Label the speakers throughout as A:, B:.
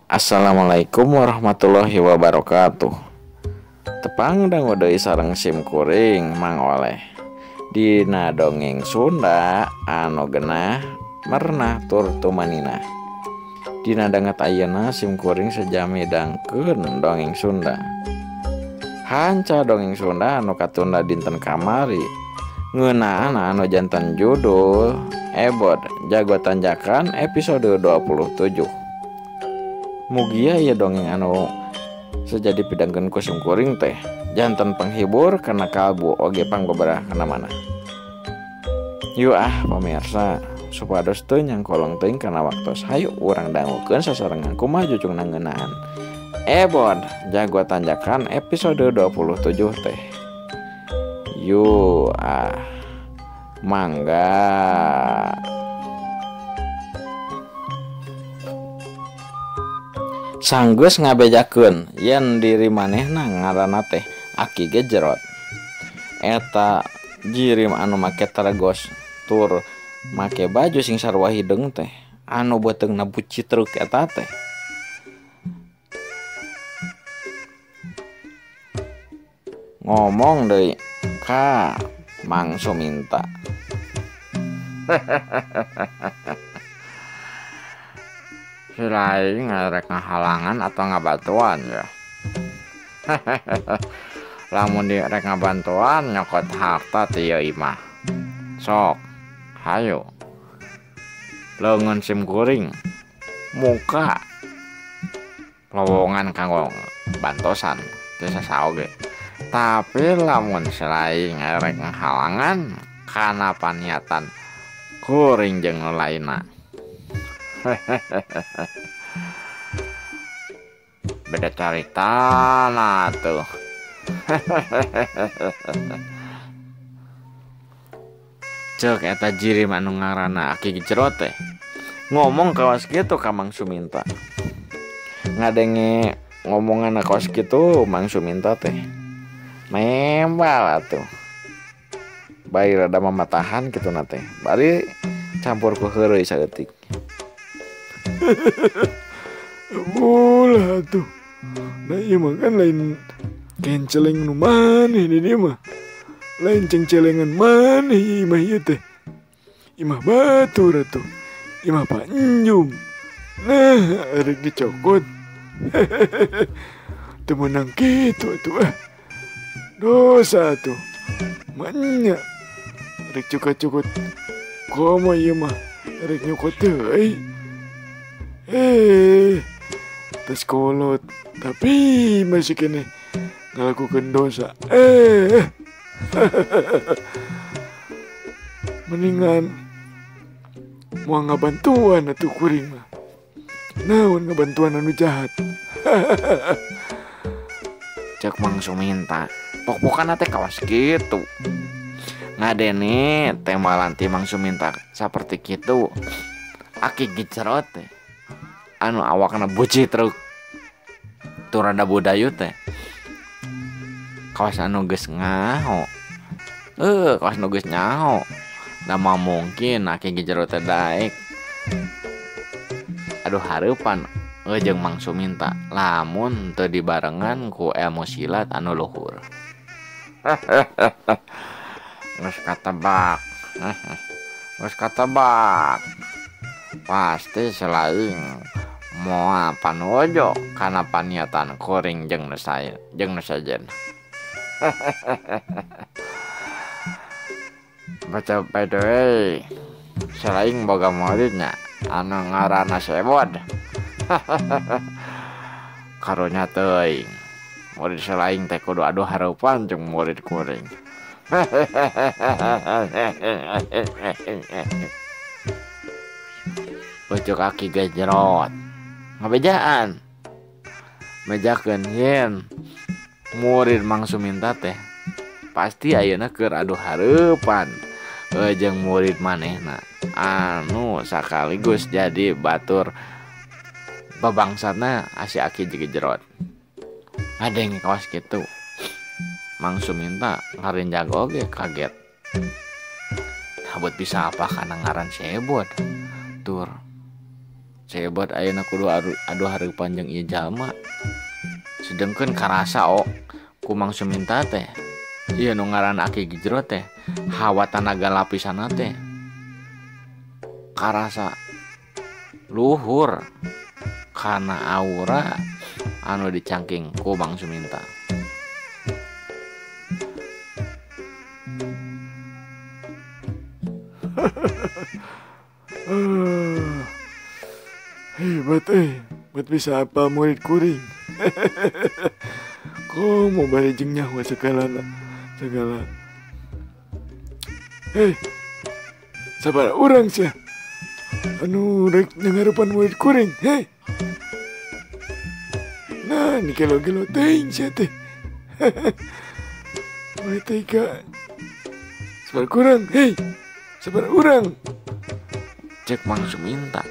A: Assalamualaikum warahmatullahi wabarakatuh. Tepang dangu deui sareng sim kuring Mang Oleh. Dina dongeng Sunda anu genah mernah tur tumanina. Dina danget ayeuna sim kuring sejami dangkeun dongeng Sunda. Hanca dongeng Sunda anu katunda dinten kamari ngeunaan anu janten judul Ebod Jago Tanjakan episode 27. Mugia ya dongeng anu sejadi pidangkeun ku sim kuring teh janten penghibur kana kalbu oge pangbeberah kana mana. Yuk pamirsa supados teu nyangkolong teuing kana waktos hayu urang dangukeun sasarengan kumaha jucungna ngeunaan Ebod Jago Tanjakan episode 27 teh. Yuk mangga. Sanggeus ngabejakeun yen diri manehna ngaranna teh Aki Gejrot. Eta jirim anu make teregos tur make baju sing sarua hideung teh anu beuteungna bucitruk eta teh. Ngomong deui ka Mang Suminta. Selain ngarek ngahalangan atau ngabantuan ya. Lamun direk ngabantuan nyokot harta tieu imah. Sok, hayo. Leungeun sim kuring. Muka lowongan kanggo bantosan teu sasaoge. Tapi lamun selain ngarek ngahalangan kana paniatan kuring jeung nu lainna. Beda caritana tuh. Cek eta jirim anu ngaranna Aki Gejrot teh ngomong kawas kitu ka Mang Suminta. Ngadenge ngomongan kawas kitu Mang Suminta teh nembal atuh. Bari rada mamatahan kitu na teh. Bari campur ku heureuy saeutik.
B: Ulah tuh. Nah iya mah kan lain kenceleng nu maneh di dieu mah. Lain cengcelengan maneh imah ieu teh. Imah batur atuh. Imah panjung. Nah, arek dicokot. Teu meunang kitu atuh dosa tuh. Manya. Arek cukot-cukot. Komo ieu mah arek nyokot teuy. Tas kolot tapi masih kene ngelakukan dosa. Mendingan mau ngabantuan atuh kuring mah. Naon ngabantuan anu jahat.
A: Cek Mang Suminta pok-pokan teh kawas kitu. Ngadene tembalan ti Mang Suminta saperti kitu. Aki Gejrot teh anu awakna bucitruk tur rada budayu teh kawas anu geus ngaho. Kawas anu geus nyaho. Da mungkin Aki Gejrot teh daek. Aduh hareupan jeung Mang Suminta lamun teu dibarengan ku ilmu silat anu luhur. Geus katebak. Geus katebak. Pasti selain moal panuju kana paniatan kuring jeung nu sajen. Baca by the way, selain boga muridnya anu ngaranna Ebod. Karunya teuing murid selain teh kudu adu hareupan jeung murid kuring. Pucuk Aki Gejrot ngabejaan mejakeun yen murid Mang Suminta teh pasti ayeuna keur adu hareupan jeung murid manehna anu sakaligus jadi batur babangsana si Aki Gejrot. Ngadenge kawas kitu Mang Suminta ngarenjag oge kaget. Habut bisa apa kana ngaran si Ebod tur Sebat ayeuna kudu adu hareupan jeung ieu jalma. Sedengkeun karasa ku Mang Suminta teh ieu nu ngaranna Aki Gejrot teh hawa tanaga lapisana teh karasa luhur kana aura anu dicangking ku Mang Suminta.
B: Hebat buat bisa apa murid kuring. Kok mau balik jeung nyawa segala. Sabar urang sia. Anu rek nangarapan murid kuring. Nah, ni gelo-gelo teuing sia teh. Murid teh sabar kurang. Sabar urang.
A: Cek Mang Suminta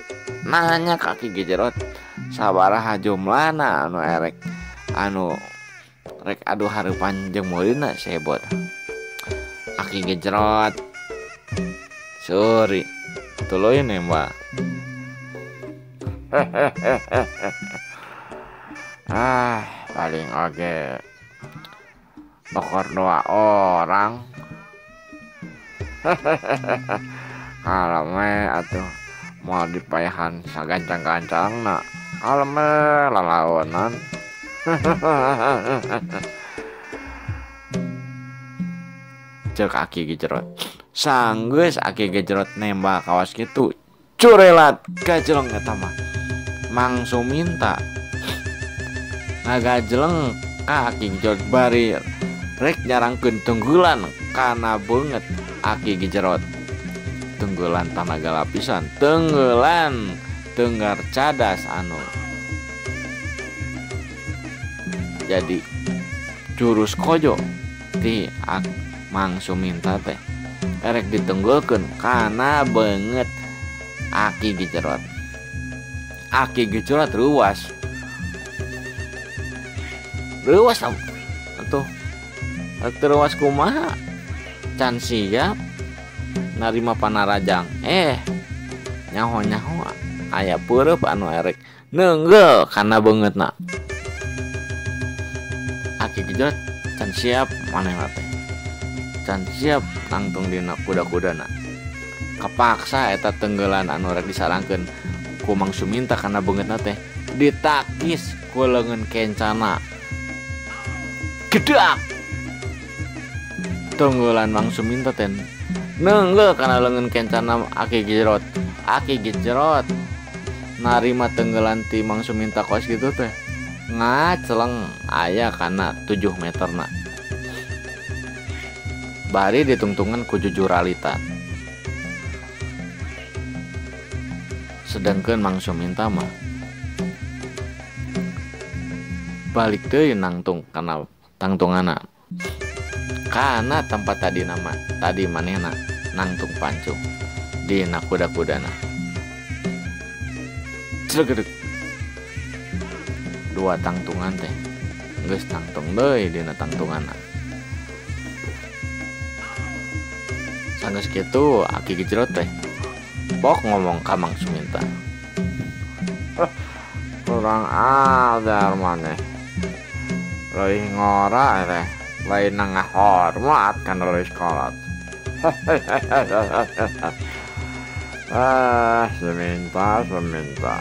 A: nanya ka Aki Gejrot sabaraha jumlahna anu rek adu hareupan jeung muridna sebot. Aki Gejrot sorry tuluy nembak. Paling oge pokor 2 orang. Kaleme atuh moal dipayahan sagancang-gancangna. Kaleme lalaonan. Cek Aki Gejrot. Sanggeus Aki Gejrot nembak kawas kitu. Curelat gajleng eta mah. Mang Suminta ngagajleng ka Aki Gejrot bari rek nyarangkeun tunggulan kana beunget Aki Gejrot. Tunggulan tanaga lapisan, tunggulan tenggar cadas anu jadi jurus kojo ti Mang Suminta teh erek ditenggulkeun kana beunget Aki Gejrot. Aki Gejrot ruas atuh ruas kumaha can siap narima panarajang nyaho aya peureup anu erek neunggel kana beungeutna. Aki Gejrot can siap manehna teh can siap nangtung dina kuda-kudana. Kapaksa eta tenggelan anu rek disarangkeun ku Mang Suminta kana beungeutna teh ditakis ku leungeun kencana gedak. Tunggulan Mang Suminta teh neunggel kana leungeun kencana Aki Gejrot. Aki Gejrot narima tenggelan ti Mang Suminta kos kitu teh ngaceleng aya kana 7 meterna. Bari ditungtungan ku jujuralita. Sedangkeun Mang Suminta mah balik deui nangtung kana tangtungana kana tempat tadi manehna nangtung pancung dina kuda-kudana. Cregedeg 2 tangtungan teh geus nangtung deui dina tangtungana. Sanggeus kitu Aki Gejrot teh pok ngomong ka Mang Suminta. Kurang ajar maneh. Leuwih ngora teh lain ngahormat kana leuwih kolot. Suminta.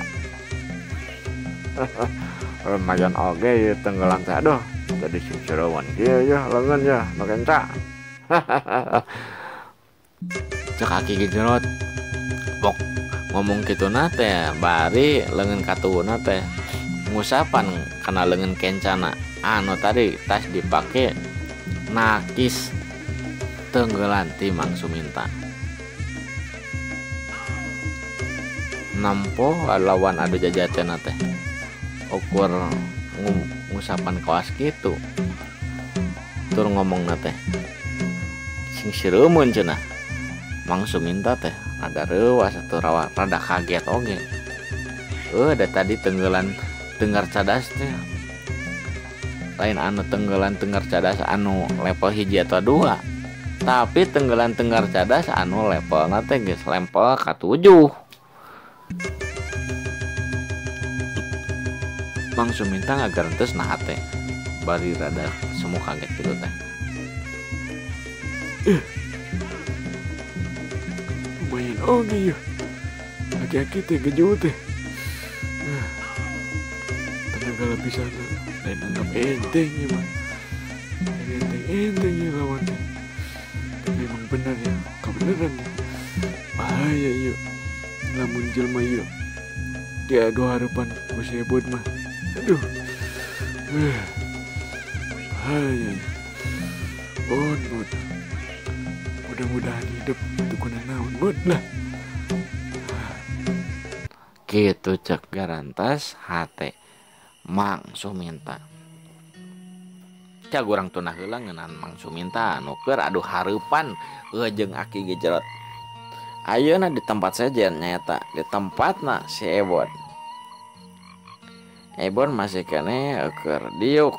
A: Lumayan oge ieu tenggelan teh aduh jadi siceureun kieu ya leungeun ya nu kenca. Cek Aki Gejrot pok ngomong kituna teh bari leungeun katuuna teh ngusapan kana leungeun kencana anu tadi tas dipake nakis tenggelan ti Mang Suminta. Nampo lawan adu jajatena teh ukur ngusapan kawas kitu tur ngomongna teh sing sireumeun cenah. Mang Suminta teh rada reuwas atuh rada kaget oge. Da tadi tenggelan tenggar cadas teh lain anu tenggelan tenggar cadas anu level 1 atau 2, tapi tenggelan tenggar cadas anu levelna teh geus level ka 7. Mang Suminta ngagerenteus nah teh bari rada semu kaget gitu teh.
B: Lumayan oke ya. Aki-aki teh geju teh. Tenaga lapisan lain anggap enteng ya mah. Enteng ya lawan teh. Tapi emang bener ya, kebeneran ya. Bahaya yuk. Lamun jelma yuk. Dia adu harapan bos Ebon mah. Aduh. Bahaya ya. Bon. Mudah-mudahan hidup itu kuna naon bot lah.
A: Gitu cek garantas hate Mang Suminta. Cak urang teu nah heula ngeunaan Mang Suminta anu keur adu hareupan jeung Aki Gejrot. Ayeuna di tempat sejen nyata di tempatna si Ebon. Ebon masih kene keur diuk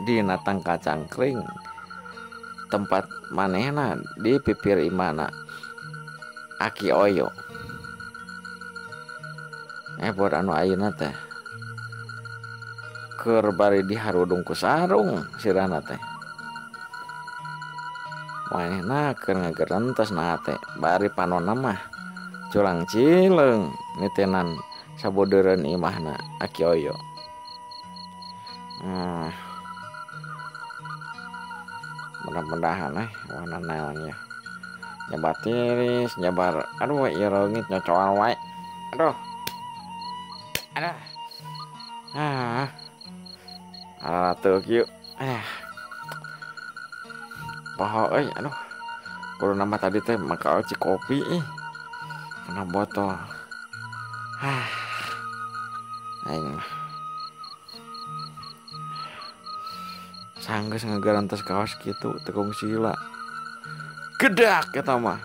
A: dina tangka cangkring. Tempat manehna di pipir imana Aki Oyo. Ebon anu ayeuna teh keur bari diharudung ku sarung sirana teh. Manehna keur ngagerentos nah teh bari panonna mah culang cileung nitenan sabodeureun imahna Aki Oyo. Mudah-mudahan warna naonnya nyebar tiris nyebar aduh ieu reungit nyocoan wae aduh teu kieu poho euy aduh kudu nambah tadi teh maka ci kopi kena botol aing sanggeus ngagarantos kaos kitu tekung sila gedak eta mah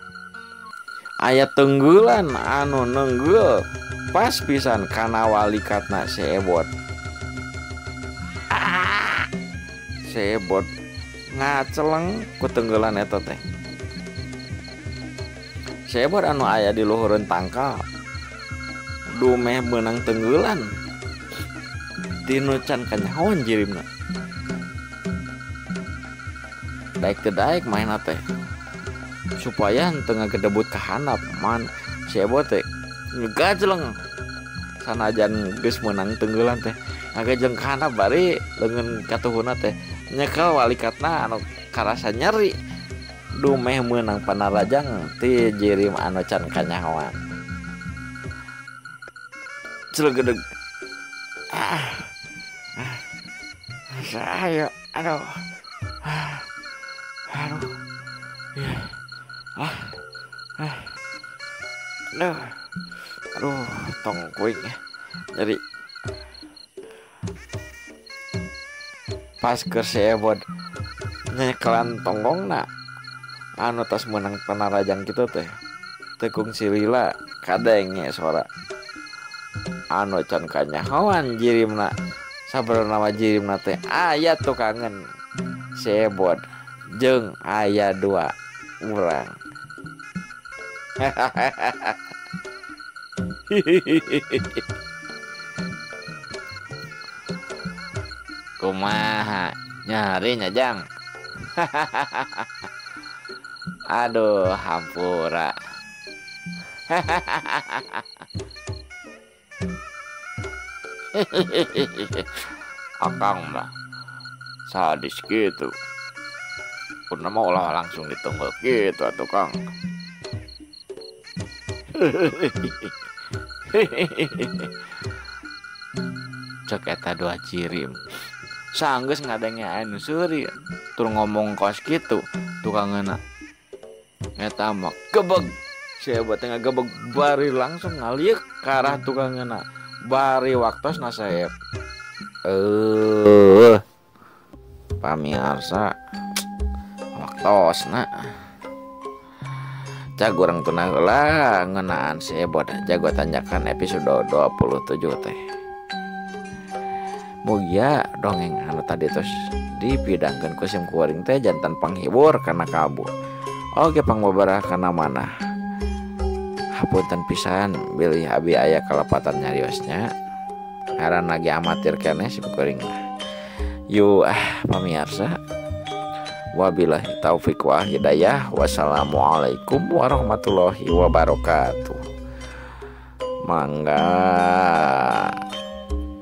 A: aya tenggulan anu nenggul pas pisan kana walikatna si Ebot. Si Ebot ngaceleng ku tenggulan eta teh. Si Ebot anu aya di luhureun tangkal dumeh meunang tenggulan tinu can kanyahoan jirimna. Daek teu daek maena teh supaya henteu ngagedebut ka handap man si Ebot teh ngegajleng sanajan geus meunang tenggelan teh ngagajleng ka handap bari leungeun katuhuna teh nyekel walikatna anu karasa nyeri dumeh meunang panarajang ti jirim anu can kanyahoan celegedeg saya aduh aduh tong kuing jadi pas keur si Ebon nyekelan tonggongna anu tos meunang panarajang kitu teh tekung si Lila kadenge suara anu can kanyahoan jirimna sabenerna nama jirimna teh aya tukangen si Ebon jeung aya 2 urang. Kumaha nyari nyajang. Aduh hampura. Akang mah sadis gitu. Pun mau lah langsung ditunggu gitu atuh Kang. Cek eta 2 cirim sanggeus ngadenge anu seuri tur ngomong kos kitu tukangeuna eta mah gebeg si Ebot teh ngagebeg bari langsung ngaliuk ka arah tukangeuna bari waktosna saeb pamirsa waktosna cak urang teu heula ngeunaan si Ebot jago tanjakan episode 27 teh. Mugia dongeng anu tadi terus dipidangkeun ku sim kuring teh jantan panghibur kana kabu. Oge pangbabaraha kana mana. Hapunten pisan bilih abi aya kalepatan nyariosnya. ngaran lagi amatir keneh simkuring mah. Yuk pamirsa, wabillahi taufik wa hidayah. Wassalamualaikum warahmatullahi wabarakatuh. Mangga.